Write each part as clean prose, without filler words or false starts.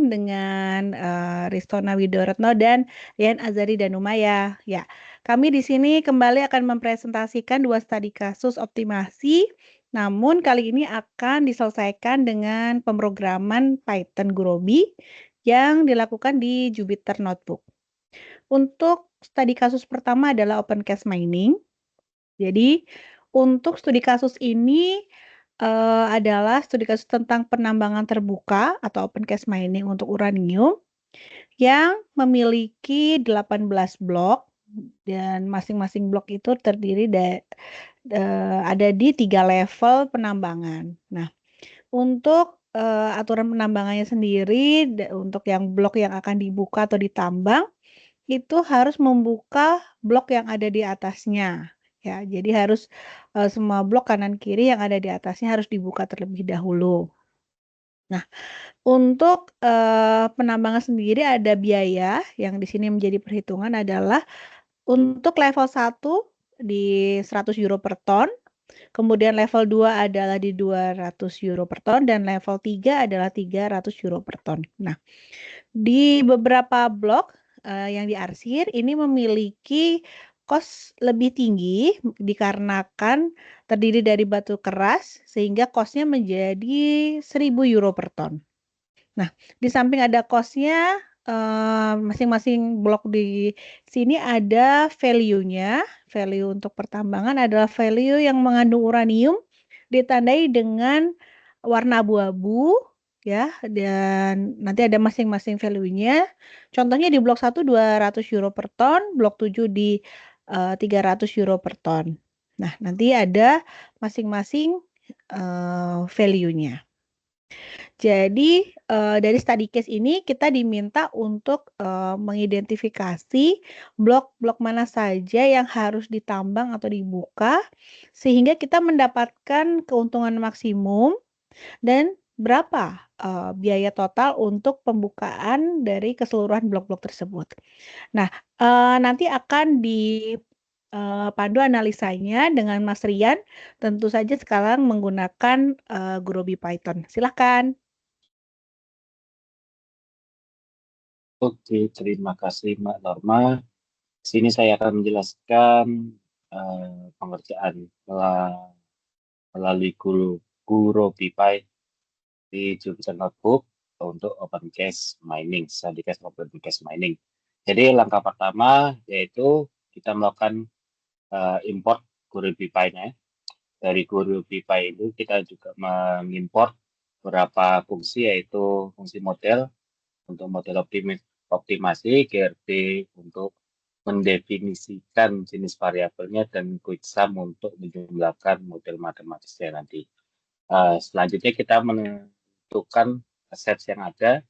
malam dengan Ristona Widoretno dan Yan Azari Danumaya. Ya, kami di sini kembali akan mempresentasikan dua studi kasus optimasi, namun kali ini akan diselesaikan dengan pemrograman Python Gurobi yang dilakukan di Jupyter Notebook. Untuk studi kasus pertama adalah open cache mining. Jadi, untuk studi kasus ini adalah studi kasus tentang penambangan terbuka atau open cache mining untuk uranium yang memiliki 18 blok dan masing-masing blok itu terdiri ada di 3 level penambangan. Nah, untuk aturan penambangannya sendiri untuk yang blok yang akan dibuka atau ditambang itu harus membuka blok yang ada di atasnya. Ya, jadi harus semua blok kanan kiri yang ada di atasnya harus dibuka terlebih dahulu. Nah, untuk penambangan sendiri ada biaya yang di sini menjadi perhitungan adalah untuk level 1 di 100 euro per ton, kemudian level 2 adalah di 200 euro per ton, dan level 3 adalah 300 euro per ton. Nah, di beberapa blok yang diarsir ini memiliki kos lebih tinggi dikarenakan terdiri dari batu keras sehingga kosnya menjadi 1.000 euro per ton. Nah, di samping ada kosnya, masing-masing blok di sini ada value-nya. Value untuk pertambangan adalah value yang mengandung uranium ditandai dengan warna abu-abu ya, dan nanti ada masing-masing value-nya. Contohnya di blok 1 200 euro per ton, blok 7 di 300 euro per ton. Nah, nanti ada masing-masing value-nya. Jadi dari study case ini kita diminta untuk mengidentifikasi blok-blok mana saja yang harus ditambang atau dibuka sehingga kita mendapatkan keuntungan maksimum dan berapa biaya total untuk pembukaan dari keseluruhan blok-blok tersebut. Nah, nanti akan dipandu analisanya dengan Mas Rian, tentu saja sekarang menggunakan Gurobi Python. Silakan. Oke, terima kasih Mbak Norma. Di sini saya akan menjelaskan pengerjaan melalui Guru PyPy di Jupyter Notebook untuk open cache mining, study case open cache mining. Jadi langkah pertama yaitu kita melakukan import Guru PyPy-nya. Dari Guru PyPy itu kita juga mengimport beberapa fungsi yaitu fungsi model untuk model optimasi, GRD untuk mendefinisikan jenis variabelnya, dan QuickSum untuk menjumlahkan model matematisnya nanti. Selanjutnya kita menentukan set yang ada,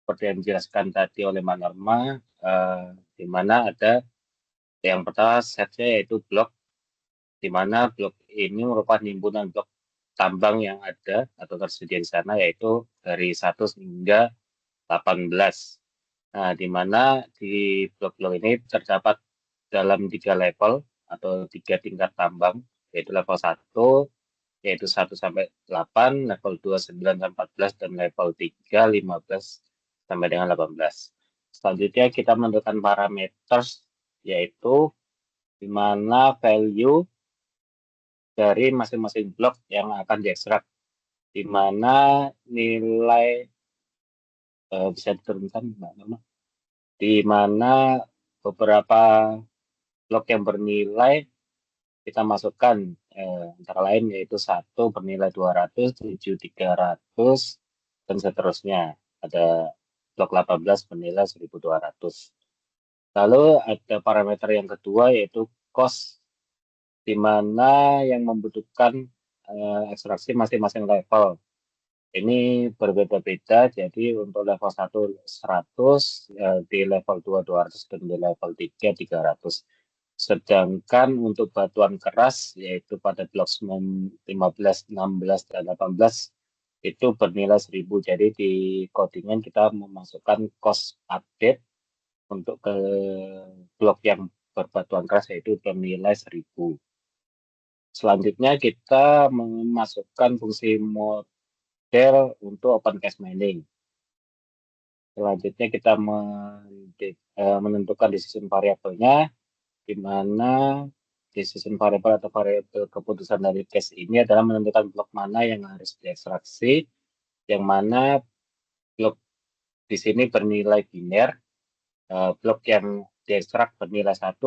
seperti yang dijelaskan tadi oleh Mbak Norma, di mana ada yang pertama setnya yaitu blok, di mana blok ini merupakan himpunan blok tambang yang ada atau tersedia di sana, yaitu dari 1 hingga 18. Nah, di mana di blok-blok ini terdapat dalam 3 level atau 3 tingkat tambang, yaitu level 1, yaitu 1 sampai 8, level 2 9 sampai 14, dan level 3 15 sampai dengan 18. Selanjutnya kita menentukan parameter, yaitu di mana value dari masing-masing blok yang akan diekstrak, di mana nilai bisa diturunkan, di mana beberapa blok yang bernilai kita masukkan antara lain yaitu 1 bernilai 200, 7 300, dan seterusnya. Ada blok 18 bernilai 1200. Lalu ada parameter yang kedua yaitu cost, di mana yang membutuhkan ekstraksi masing-masing level. Ini berbeda-beda, jadi untuk level 1 100, di level 2 200, dan di level 3 300. Sedangkan untuk batuan keras, yaitu pada blok 15, 16, dan 18, itu bernilai 1000. Jadi di codingan kita memasukkan cost update untuk ke blok yang berbatuan keras, yaitu bernilai 1000. Selanjutnya kita memasukkan fungsi model untuk open cache mining. Selanjutnya kita menentukan decision variabelnya, di mana decision variable atau variabel keputusan dari case ini adalah menentukan blok mana yang harus diekstraksi, yang mana blok di sini bernilai biner, blok yang diekstrak bernilai 1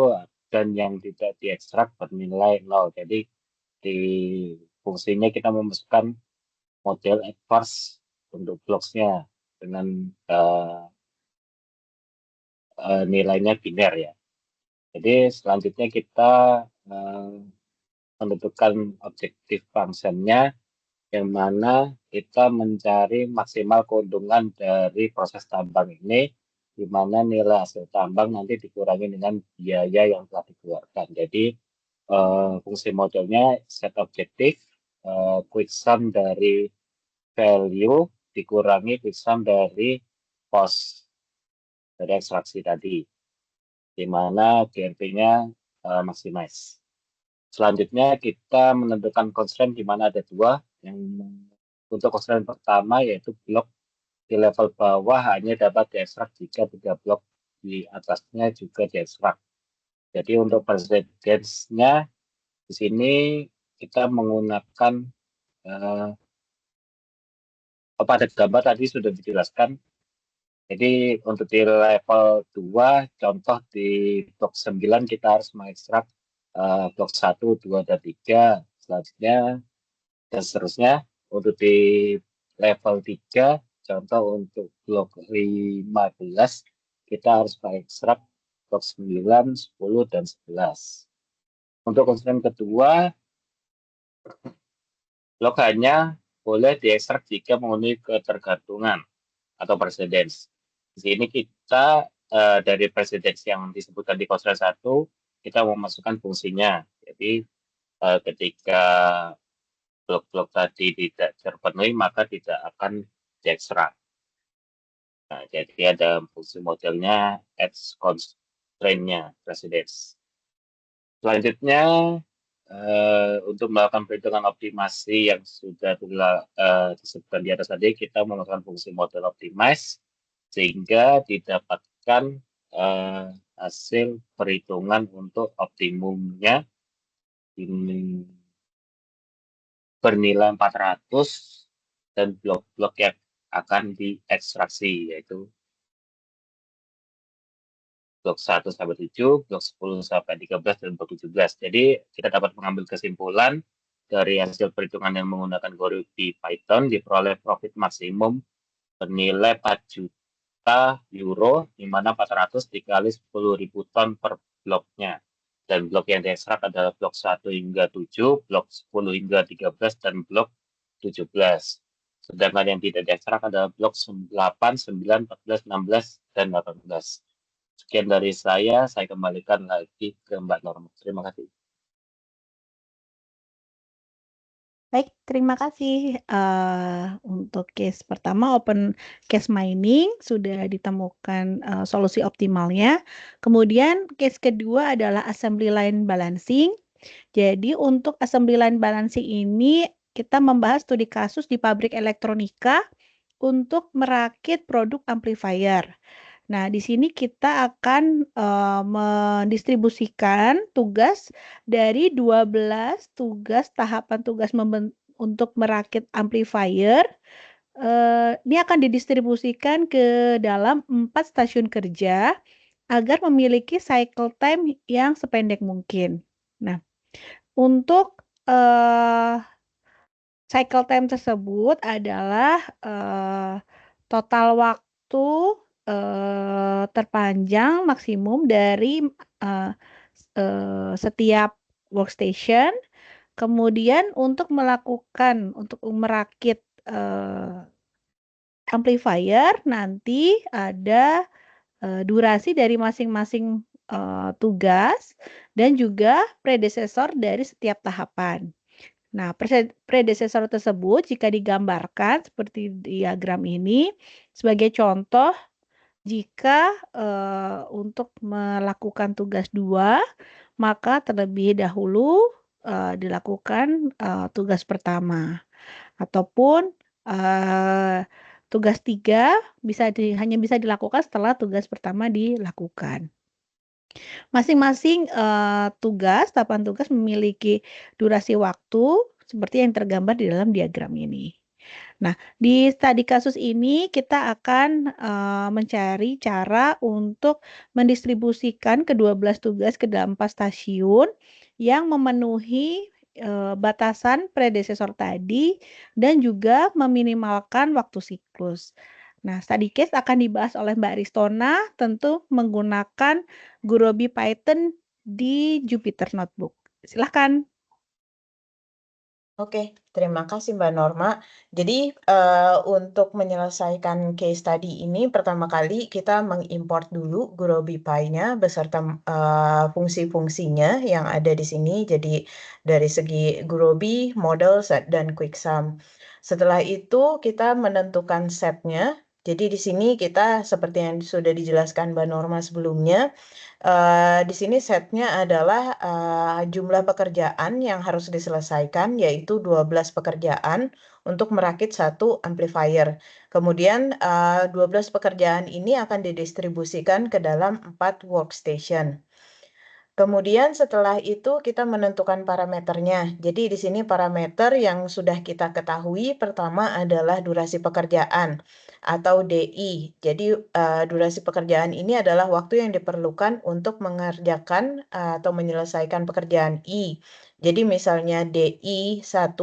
dan yang tidak diekstrak bernilai 0. Jadi di fungsinya kita memasukkan model adverse untuk blocksnya dengan nilainya biner ya. Jadi selanjutnya kita menentukan objektif functionnya, yang mana kita mencari maksimal keuntungan dari proses tambang ini, di mana nilai hasil tambang nanti dikurangi dengan biaya yang telah dikeluarkan. Jadi fungsi modelnya set objektif, quick sum dari value dikurangi quick sum dari cost dari ekstraksi tadi, di mana GRP-nya maximize. Selanjutnya kita menentukan constraint di mana ada 2. Yang untuk constraint pertama yaitu blok di level bawah hanya dapat diekstrak jika 3 blok di atasnya juga diekstrak. Jadi untuk precedence-nya di sini kita menggunakan pada gambar tadi sudah dijelaskan. Jadi untuk di level 2, contoh di blok 9 kita harus mengekstrak blok 1, 2, dan 3. Selanjutnya dan seterusnya. Untuk di level 3, contoh untuk blok 15, kita harus mengekstrak blok 9, 10, dan 11. Untuk constraint kedua, blok hanya boleh diekstrak jika memenuhi ketergantungan atau precedence. Di sini kita dari precedence yang disebutkan di constraint 1, kita memasukkan fungsinya. Jadi ketika blok-blok tadi tidak terpenuhi, maka tidak akan diekstrak. Nah, jadi ada fungsi modelnya edge constraint-nya precedence. Selanjutnya untuk melakukan perhitungan optimasi yang sudah disebutkan di atas tadi, kita melakukan fungsi model optimize sehingga didapatkan hasil perhitungan untuk optimumnya ini bernilai 400 dan blok-blok yang akan diekstraksi, yaitu blok 1 sampai 7, blok 10 sampai 13, dan blok 17. Jadi kita dapat mengambil kesimpulan dari hasil perhitungan yang menggunakan Gorupi Python diperoleh profit maksimum bernilai 4 juta euro, di mana 400 dikali 10.000 ton per bloknya. Dan blok yang diekstrak adalah blok 1 hingga 7, blok 10 hingga 13, dan blok 17. Sedangkan yang tidak diekstrak adalah blok 8, 9, 14, 16, dan 18. Sekian dari saya kembalikan lagi ke Mbak Norma. Terima kasih. Baik, terima kasih. Untuk case pertama, open case mining, sudah ditemukan solusi optimalnya. Kemudian case kedua adalah assembly line balancing. Jadi untuk assembly line balancing ini, kita membahas studi kasus di pabrik elektronika untuk merakit produk amplifier. Nah, di sini kita akan mendistribusikan tugas dari 12 tugas tahapan tugas untuk merakit amplifier. Ini akan didistribusikan ke dalam 4 stasiun kerja agar memiliki cycle time yang sependek mungkin. Nah, untuk cycle time tersebut adalah total waktu terpanjang maksimum dari setiap workstation. Kemudian untuk merakit amplifier nanti ada durasi dari masing-masing tugas dan juga predesesor dari setiap tahapan. Nah, predesesor tersebut jika digambarkan seperti diagram ini sebagai contoh, jika untuk melakukan tugas 2, maka terlebih dahulu dilakukan tugas pertama. Ataupun Tugas 3 hanya bisa dilakukan setelah tugas pertama dilakukan. Masing-masing tahapan tugas memiliki durasi waktu seperti yang tergambar di dalam diagram ini. Nah, di studi kasus ini kita akan mencari cara untuk mendistribusikan ke-12 tugas ke dalam 4 stasiun yang memenuhi batasan predesesor tadi dan juga meminimalkan waktu siklus. Nah, study case akan dibahas oleh Mbak Ristona tentu menggunakan Gurobi Python di Jupyter Notebook. Silahkan. Oke, terima kasih Mbak Norma. Jadi untuk menyelesaikan case study ini, pertama kali kita mengimport dulu Gurobi Pi-nya beserta fungsi-fungsinya yang ada di sini. Jadi dari segi Gurobi, model, set, dan quicksum. Setelah itu kita menentukan setnya. Jadi di sini kita seperti yang sudah dijelaskan Mbak Norma sebelumnya, di sini setnya adalah jumlah pekerjaan yang harus diselesaikan, yaitu 12 pekerjaan untuk merakit satu amplifier. Kemudian 12 pekerjaan ini akan didistribusikan ke dalam 4 workstation. Kemudian setelah itu kita menentukan parameternya. Jadi di sini parameter yang sudah kita ketahui pertama adalah durasi pekerjaan atau DI. Jadi durasi pekerjaan ini adalah waktu yang diperlukan untuk mengerjakan atau menyelesaikan pekerjaan I. Jadi misalnya D1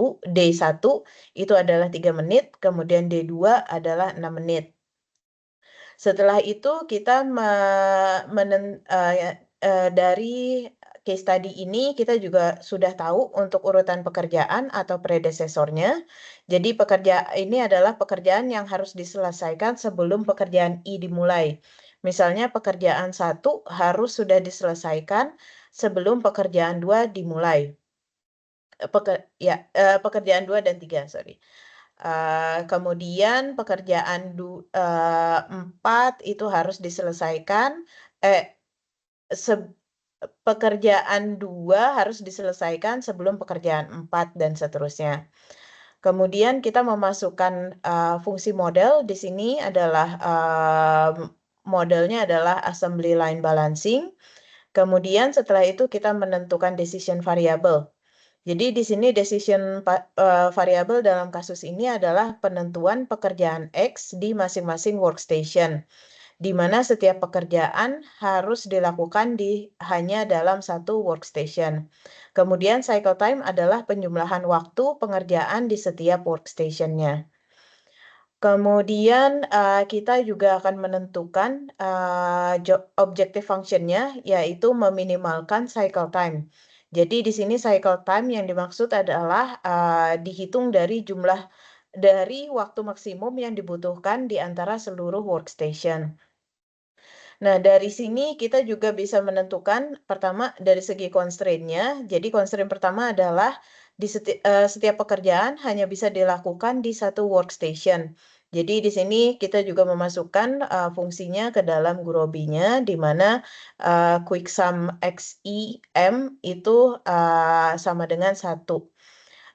itu adalah 3 menit, kemudian D2 adalah 6 menit. Setelah itu kita dari case study ini kita juga sudah tahu untuk urutan pekerjaan atau predesesornya. Jadi ini adalah pekerjaan yang harus diselesaikan sebelum pekerjaan I dimulai. Misalnya pekerjaan 1 harus sudah diselesaikan sebelum pekerjaan 2 dimulai. Pekerjaan 2 dan 3, sorry. Kemudian pekerjaan 4 itu harus diselesaikan, pekerjaan 2 harus diselesaikan sebelum pekerjaan 4 dan seterusnya. Kemudian kita memasukkan fungsi model. Di sini adalah modelnya adalah assembly line balancing. Kemudian setelah itu kita menentukan decision variable. Jadi di sini decision variable dalam kasus ini adalah penentuan pekerjaan X di masing-masing workstation, di mana setiap pekerjaan harus dilakukan hanya dalam satu workstation. Kemudian cycle time adalah penjumlahan waktu pengerjaan di setiap workstation-nya. Kemudian kita juga akan menentukan objective function-nya, yaitu meminimalkan cycle time. Jadi di sini cycle time yang dimaksud adalah dihitung dari waktu maksimum yang dibutuhkan di antara seluruh workstation. Nah, dari sini kita juga bisa menentukan pertama dari segi constraint-nya. Jadi constraint pertama adalah setiap pekerjaan hanya bisa dilakukan di satu workstation. Jadi di sini kita juga memasukkan fungsinya ke dalam Gurobi-nya, di mana quicksum XIM itu sama dengan 1.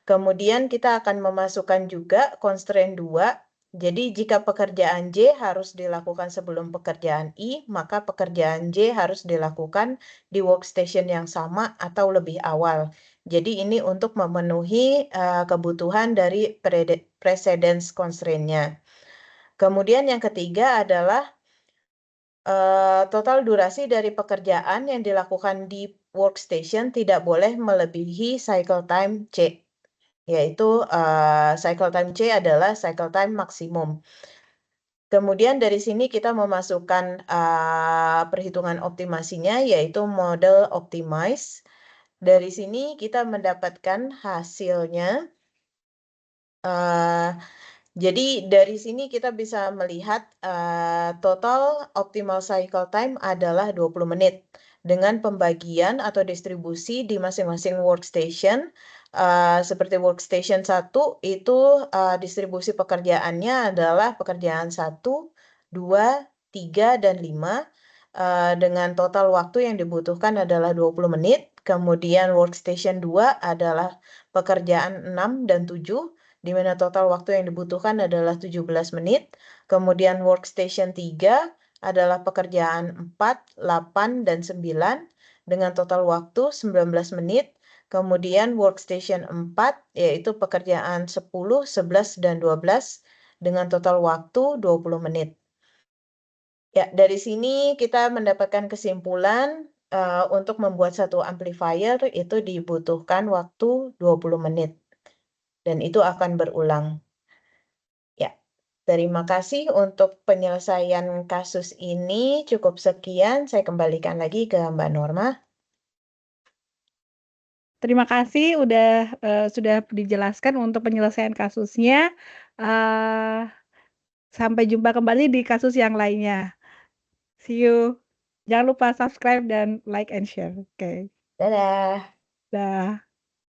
Kemudian kita akan memasukkan juga constraint 2. Jadi jika pekerjaan J harus dilakukan sebelum pekerjaan I, maka pekerjaan J harus dilakukan di workstation yang sama atau lebih awal. Jadi ini untuk memenuhi kebutuhan dari precedence constraint-nya. Kemudian yang ketiga adalah total durasi dari pekerjaan yang dilakukan di workstation tidak boleh melebihi cycle time C, yaitu cycle time C adalah cycle time maksimum. Kemudian dari sini kita memasukkan perhitungan optimasinya, yaitu model optimize. Dari sini kita mendapatkan hasilnya. Jadi dari sini kita bisa melihat total optimal cycle time adalah 20 menit dengan pembagian atau distribusi di masing-masing workstation. Seperti workstation 1 itu distribusi pekerjaannya adalah pekerjaan 1, 2, 3, dan 5 dengan total waktu yang dibutuhkan adalah 20 menit. Kemudian workstation 2 adalah pekerjaan 6 dan 7 di mana total waktu yang dibutuhkan adalah 17 menit. Kemudian workstation 3 adalah pekerjaan 4, 8, dan 9 dengan total waktu 19 menit. Kemudian workstation 4 yaitu pekerjaan 10, 11, dan 12 dengan total waktu 20 menit. Ya, dari sini kita mendapatkan kesimpulan untuk membuat satu amplifier itu dibutuhkan waktu 20 menit. Dan itu akan berulang. Ya, terima kasih untuk penyelesaian kasus ini. Cukup sekian, saya kembalikan lagi ke Mbak Norma. Terima kasih sudah dijelaskan untuk penyelesaian kasusnya. Sampai jumpa kembali di kasus yang lainnya. See you. Jangan lupa subscribe dan like and share. Oke. Dadah. Dah.